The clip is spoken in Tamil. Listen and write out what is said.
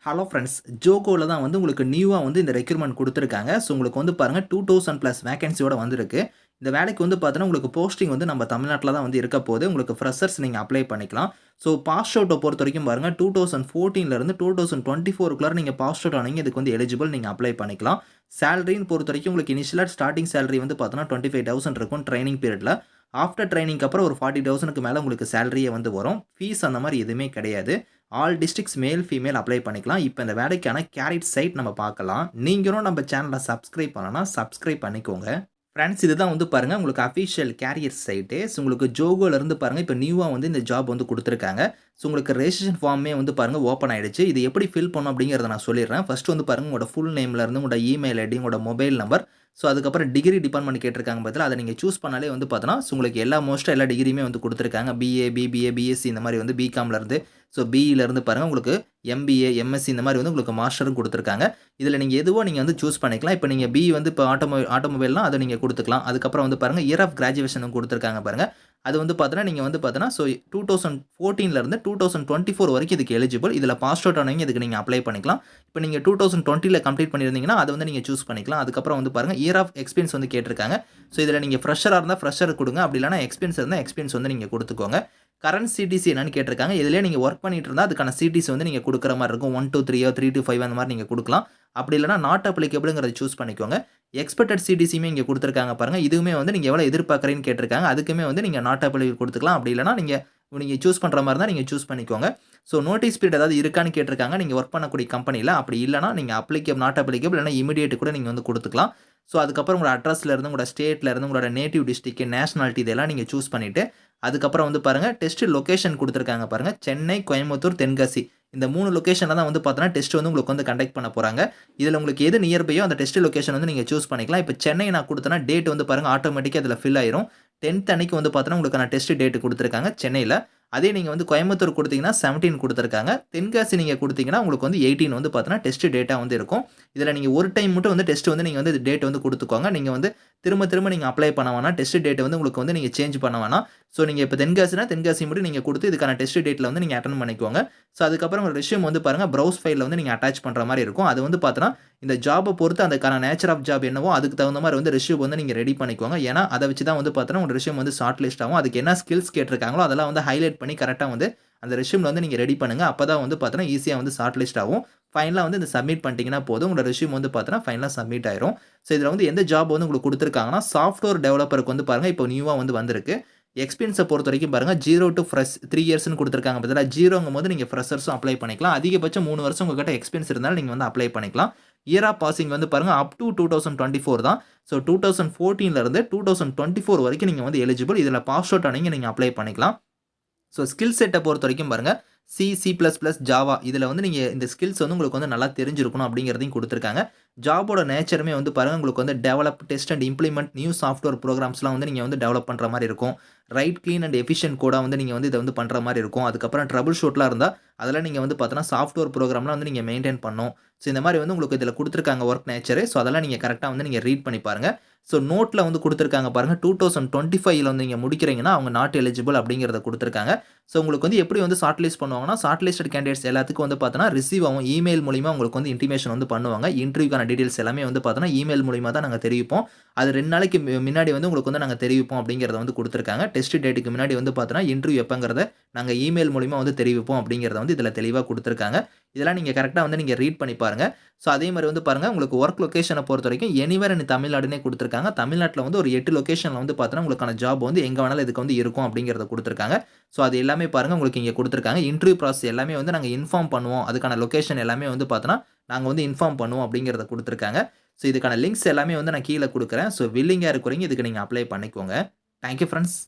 Hello friends. ஜோகோல தான் வந்து உங்களுக்கு நியூவா வந்து இந்த ரெக்ரூட்மென்ட் குடுத்துருக்காங்க. ஸோ உங்களுக்கு வந்து பாருங்க 2000 பிளஸ் வேக்கன்சியோட வந்திருக்கு. இந்த வேலைக்கு வந்து பார்த்தீங்கன்னா, உங்களுக்கு போஸ்டிங் வந்து நம்ம தமிழ்நாட்ல தான் வந்து இருக்க போது. உங்களுக்கு ஃப்ரெஷர்ஸ் நீங்க அப்ளை பண்ணிக்கலாம். ஸோ பாஸ் அவுட்ட பொறுத்தவரைக்கும் பாருங்க 2014லருந்து 2024க்குள்ளார நீங்க பாஸ் அவுட் ஆனீங்க. இதுக்கு வந்து எலிஜிபிள் நீங்க அப்ளை பண்ணிக்கலாம். சேலரின்னு பொறுத்தவரைக்கும் உங்களுக்கு இனிஷியலா ஸ்டார்ட்டிங் சேலரி வந்து பார்த்தோன்னா 25,000 இருக்கும் ட்ரெய்னிங் பீரியட்ல. ஆஃப்டர் ட்ரெய்னிங்க்கு அப்புறம் ஒரு 40,000க்கு மேல உங்களுக்கு சேலரியே வந்து வரும். ஃபீஸ் அந்த மாரி எதுவுமே கிடையாது. ஆல் டிஸ்ட்ரிக்ட்ஸ் மேல், ஃபீமேல் அப்ளை பண்ணிக்கலாம். இப்ப இந்த வேலைக்கான கேரியர் சைட் நம்ம பார்க்கலாம். நீங்களும் நம்ம சேனல சப்ஸ்கிரைப் பண்ணலனா, சப்ஸ்கிரைப் பண்ணிக்கோங்க. ஃபிரெண்ட்ஸ் இதுதான் வந்து பாருங்க உங்களுக்கு அஃபிஷியல் கேரியர் சைட்டு. ஸோ உங்களுக்கு ஜோகோல இருந்து பாருங்க இப்ப நியூவா வந்து இந்த ஜாப் வந்து குடுத்துருக்காங்க. ஸோ உங்களுக்கு ரெஜிஸ்ட்ரேஷன் ஃபார்மே வந்து பாருங்க ஓப்பன் ஆயிடுச்சு. இது எப்படி ஃபில் பண்ணணும் அப்படிங்கிறத நான் சொல்லிடுறேன். ஃபர்ஸ்ட் வந்து பாருங்க உங்களோட ஃபுல் நேம்ல இருந்து உங்களோட இமெயில் ஐடி, உங்களோட மொபைல் நம்பர், ஸோ அதுக்கப்புறம் டிகிரி டிபார்ட்மெண்ட் கேட்டிருக்காங்க பார்த்தீங்களா, அத நீங்க சூஸ் பண்ணாலே வந்து பார்த்தோன்னா, ஸோ உங்களுக்கு மோஸ்ட்டா எல்லா டிகிரியுமே வந்து குடுத்துருக்காங்க. பிஏ, பிபிஏ, பிஎஸ்சி இந்த மாரி வந்து பிகாம்ல இருந்து, ஸோ பிஇல இருந்து பாருங்க உங்களுக்கு எம்பிஏ, எம்எஸ்சி இந்த மாரி வந்து உங்களுக்கு மாஸ்டரும் குடுத்துருக்காங்க. இதுல நீங்க எதுவோ நீங்க வந்து சூஸ் பண்ணிக்கலாம். இப்ப நீங்க பி வந்து இப்ப ஆட்டோமொபைல்னா அத நீங்க குடுத்துக்கலாம். அதுக்கப்புறம் வந்து பாருங்க இயர் ஆஃப் கிராஜுவேஷன் குடுத்துருக்காங்க பாருங்க. அது வந்து பார்த்தீங்கன்னா, நீங்க வந்து பார்த்தீங்கன்னா, ஸோ 2014லருந்து 2024 வரைக்கும் இதுக்கு எலிஜிபிள். இதுல பாஸ் அவுட் ஆனவங்க இதுக்கு நீங்க அப்ளை பண்ணிக்கலாம். இப்ப நீங்க 2020ல கம்ப்ளீட் பண்ணியிருந்தீங்கன்னா, அத வந்து நீங்க சூஸ் பண்ணிக்கலாம். அதுக்கப்புறம் வந்து பாருங்க இயர் ஆஃப் எக்ஸ்பீரியன்ஸ் வந்து கேட்டிருக்காங்க. ஸோ இதுல நீங்க ஃப்ரெஷரா இருந்தா ஃப்ரெஷர் குடுங்க. அப்படி இல்லன்னா எக்ஸ்பீரியன்ஸ் இருந்தா எக்ஸ்பீரியன்ஸ் வந்து நீங்க குடுத்துக்கோங்க. கரண்ட் சிடிசி என்னன்னு கேட்டிருக்காங்க. இதுலயே நீங்க வொர்க் பண்ணிட்டு இருந்தா அதுக்கான சிடிசி வந்து நீங்க குடுக்குற மாரி இருக்கும். 1 டூ 3 3 டூ 5 அந்த மாரி நீங்க குடுக்கலாம். அப்படி இல்லன்னா நாட் அப்ளிகபிள்ங்கிறத சூஸ் பண்ணிக்கோங்க. எக்ஸ்பெக்டட் சிடிசியுமே இங்க குடுத்துருக்காங்க பாருங்க. இதுவுமே வந்து நீங்க எவ்வளோ எதிர்பார்க்குறீங்கன்னு கேட்டிருக்காங்க. அதுக்குமே வந்து நீங்க நாட் அப்ளிகபிள் குடுத்துக்கலாம். அப்படி இல்லன்னா நீங்க நீங்க சூஸ் பண்ற மாரி இருந்தா நீங்க சூஸ் பண்ணிக்கோங்க. ஸோ நோட்டீஸ் பீரியட் ஏதாவது இருக்கான்னு கேட்டிருக்காங்க. நீங்க வொர்க் பண்ணக்கூடிய கம்பெனில. அப்படி இல்லன்னா நீங்க நாட் அப்ளிகபிள் இல்லன்னா இமிடியேட் கூட நீங்க வந்து குடுத்துக்கலாம். ஸோ அதுக்கப்புறம் உங்களோட அட்ரஸ்ல இருந்து, உங்களோட ஸ்டேட்ல இருந்து, உங்களோட நேட்டிவ் டிஸ்ட்ரிக்ட், நேஷனாலிட்டி இதெல்லாம் நீங்க சூஸ் பண்ணிட்டு, அதுக்கப்புறம் வந்து பாருங்க டெஸ்ட் லொகேஷன் குடுத்துருக்காங்க பாருங்க. சென்னை, கோயம்புத்தூர், தென்காசி இந்த 3 லொகேஷன்ல தான் வந்து பார்த்தோன்னா, டெஸ்ட் வந்து உங்களுக்கு வந்து கண்டக்ட் பண்ண போறாங்க. இதுல உங்களுக்கு எது நியர்பையோ அந்த டெஸ்ட் லொகேஷன் வந்து நீங்க சூஸ் பண்ணிக்கலாம். இப்ப சென்னை நான் குடுத்தேன்னா, டேட் வந்து பாருங்க ஆட்டோமேட்டிக்கா இதுல ஃபில் ஆயிரும். 10த் அன்னைக்கு வந்து பார்த்தோன்னா, உங்களுக்கான டெஸ்ட் டேட் குடுத்துருக்காங்க சென்னையில. அதே நீங்க வந்து கோயம்புத்தூர் குடுத்தீங்கன்னா 17 குடுத்துருக்காங்க. தென்காசி நீங்க குடுத்தீங்கன்னா, உங்களுக்கு வந்து 18 வந்து பார்த்தோன்னா, டெஸ்ட் டேட்டா வந்து இருக்கும். இதுல நீங்க ஒரு டைம் மட்டும் வந்து டெஸ்ட் வந்து நீங்க வந்து டேட் வந்து குடுத்துக்கோங்க. நீங்க வந்து திரும்ப திரும்ப நீங்க அப்ளை பண்ண வேணாம். டெஸ்ட் டேட் வந்து உங்களுக்கு வந்து நீங்க சேஞ்ச் பண்ண வேணாம். ஸோ நீங்க இப்ப தென்காசினா, தென்காசி மட்டும் நீங்க குடுத்து இதுக்கான டெஸ்ட் டேட்ல வந்து நீங்க அட்டெண்ட் பண்ணிக்கோங்க. ஸோ அதுக்கப்புறம் உங்க ரெஸ்யூம் வந்து பாருங்க ப்ரௌஸ் ஃபைல்ல வந்து நீங்க அட்டாச் பண்ற மாரி இருக்கும். அது வந்து பார்த்தோன்னா, இந்த ஜாப்ப பொறுத்து அதுக்கான நேச்சர் ஆஃப் ஜாப் என்னவோ அதுக்கு தகுந்த மாரி வந்து ரெஸ்யூம் வந்து நீங்க ரெடி பண்ணிக்கோங்க. ஏன்னா, அத வச்சு தான் வந்து பார்த்தோன்னா, உங்க ரெஸ்யூம் வந்து ஷார்ட் லிஸ்ட் ஆகும். அதுக்கு என்ன ஸ்கில்ஸ் கேட்டிருக்காங்களோ அதெல்லாம் வந்து ஹைலைட் பண்ணி கரெக்ட்டா வந்து அந்த ரெஸ்யூம்ல வந்து நீங்க ரெடி பண்ணுங்க. அப்பதான் வந்து பார்த்தோன்னா, ஈஸியா வந்து ஷார்ட் லிஸ்ட் ஆகும். ஃபைனலா வந்து இந்த சப்மிட் பண்ணிட்டீங்கன்னா போதும். உங்களோட ரெஸ்யூம் வந்து பார்த்தோன்னா, ஃபைனலா சப்மிட் ஆயிரும். ஸோ இதுல வந்து எந்த ஜாப் வந்து உங்களுக்கு குடுத்துருக்காங்கன்னா, சாஃப்ட்வேர் டெவலப்பருக்கு வந்து பாருங்க இப்போ நியூவா வந்து வந்திருக்கு. எக்ஸ்பீரியன்ஸ பொறுத்தவரைக்கும் பாருங்க 0 டூ 3 இயர்ஸ்ன்னு குடுத்துருக்காங்க பார்த்தீங்களா? 0ங்கும்போது நீங்க ஃப்ரெஷர்ஸும் அப்ளை பண்ணிக்கலாம். அதிகபட்சம் 3 வருஷம் உங்ககிட்ட எக்ஸ்பீரியன்ஸ் இருந்தாலும் நீங்க வந்து அப்ளை பண்ணிக்கலாம். இயர் ஆஃப் பாசிங் வந்து பாருங்க அப் டூ 2024 தான். ஸோ 2014ல இருந்து 2024 வரைக்கும் நீங்க வந்து எலிஜிபிள். இதுல பாஸ் அவுட் ஆனீங்க நீங்க அப்ளை பண்ணிக்கலாம். ஸோ ஸ்கில் செட்ட பொறுத்தவரைக்கும் பாருங்க, C, C plus plus, Java இதில வந்து நீங்க இந்த ஸ்கில்ஸ் வந்து உங்களுக்கு வந்து நல்லா தெரிஞ்சிருக்கணும் அப்படிங்கிறதையும் குடுத்துருக்காங்க. ஜாபோட நேச்சருமே வந்து பாருங்க, உங்களுக்கு வந்து develop, test and implement new software புரோகிராம்ஸ்லாம் வந்து நீங்க வந்து டெவலப் பண்ற மாரி இருக்கும். ரைட், கிளீன் அண்ட் எஃபிஷியன்ட் கோடா வந்து நீங்க வந்து இத வந்து பண்ற மாரி இருக்கும். அதுக்கப்புறம் ட்ரபிள் ஷூட்லாம் இருந்தா, அதெல்லாம் நீங்க வந்து பார்த்தோன்னா, சாஃப்ட்வேர் புரோகிராம்லாம் வந்து நீங்க மெயின்டெயின் பண்ணணும். ஸோ இந்த மாரி வந்து உங்களுக்கு இதில குடுத்துருக்காங்க ஒர்க் நேச்சரு. ஸோ அதெல்லாம் நீங்க கரெக்ட்டா வந்து நீங்க ரீட் பண்ணி பாருங்க. ஸோ நோட்ல வந்து குடுத்துருக்காங்க பாருங்க. 2025ல வந்து நீங்க முடிக்கிறீங்கன்னா, அவங்க நாட் எலிஜிபிள் அப்படிங்கிறத குடுத்துருக்காங்க. ஸோ உங்களுக்கு வந்து எப்படி வந்து ஷார்ட் லிஸ்ட் பண்ணுவாங்கன்னா, ஷார்ட் லிஸ்டட் கேண்டிடேட்ஸ் எல்லாத்துக்கும் வந்து பார்த்தோன்னா, ரிசீவ் ஆகும். இமெயில் மூலியமா உங்களுக்கு வந்து இன்டிமேஷன் வந்து பண்ணுவாங்க. இன்டர்வியூக்கான டீட்டெயில்ஸ் எல்லாமே வந்து பார்த்தோன்னா, இமெயில் மூலியமா தான் நாங்க தெரிவிப்போம். அது 2 நாளைக்கு முன்னாடி வந்து உங்களுக்கு வந்து நாங்க தெரிவிப்போம் அப்படிங்கிறத வந்து குடுத்துருக்காங்க. டெஸ்ட் டேட்டுக்கு முன்னாடி வந்து பார்த்தோன்னா, இன்டர்வியூ எப்பங்கிறத நாங்க இமெயில் மூலியமா வந்து தெரிவிப்போம் அப்படிங்கிறத வந்து இதில தெளிவா குடுத்துருக்காங்க. இதெல்லாம் நீங்க கரெக்ட்டா வந்து நீங்க ரீட் பண்ணி பாருங்க. ஸோ அதே மாரி வந்து பாருங்க, உங்களுக்கு வொர்க் லொகேஷன பொறுத்தவரைக்கும் எனிவேர் இன் தமிழ்நாடுன்னே குடுத்துருக்காங்க. தமிழ்நாட்ல வந்து ஒரு 8 லொகேஷன்ல வந்து பார்த்தோன்னா, உங்களுக்கான ஜாப் வந்து எங்க வேணாலும் இதுக்கு வந்து இருக்கும் அப்படிங்கிறத குடுத்துருக்காங்க. ஸோ அது எல்லாமே பாருங்க உங்களுக்கு இங்க குடுத்துருக்காங்க. இன்டர்வியூ ப்ராசஸ் எல்லாமே வந்து நாங்க இன்ஃபார்ம் பண்ணுவோம். அதுக்கான லொகேஷன் எல்லாமே வந்து பார்த்தோன்னா, நாங்க வந்து இன்ஃபார்ம் பண்ணுவோம் அப்படிங்கிறத குடுத்துருக்காங்க. ஸோ இதுக்கான லிங்க்ஸ் எல்லாமே வந்து நான் கீழ குடுக்குறேன். ஸோ வில்லிங்கா இருக்கிறவங்க இதுக்கு நீங்க அப்ளை பண்ணிக்கோங்க. Thank you friends.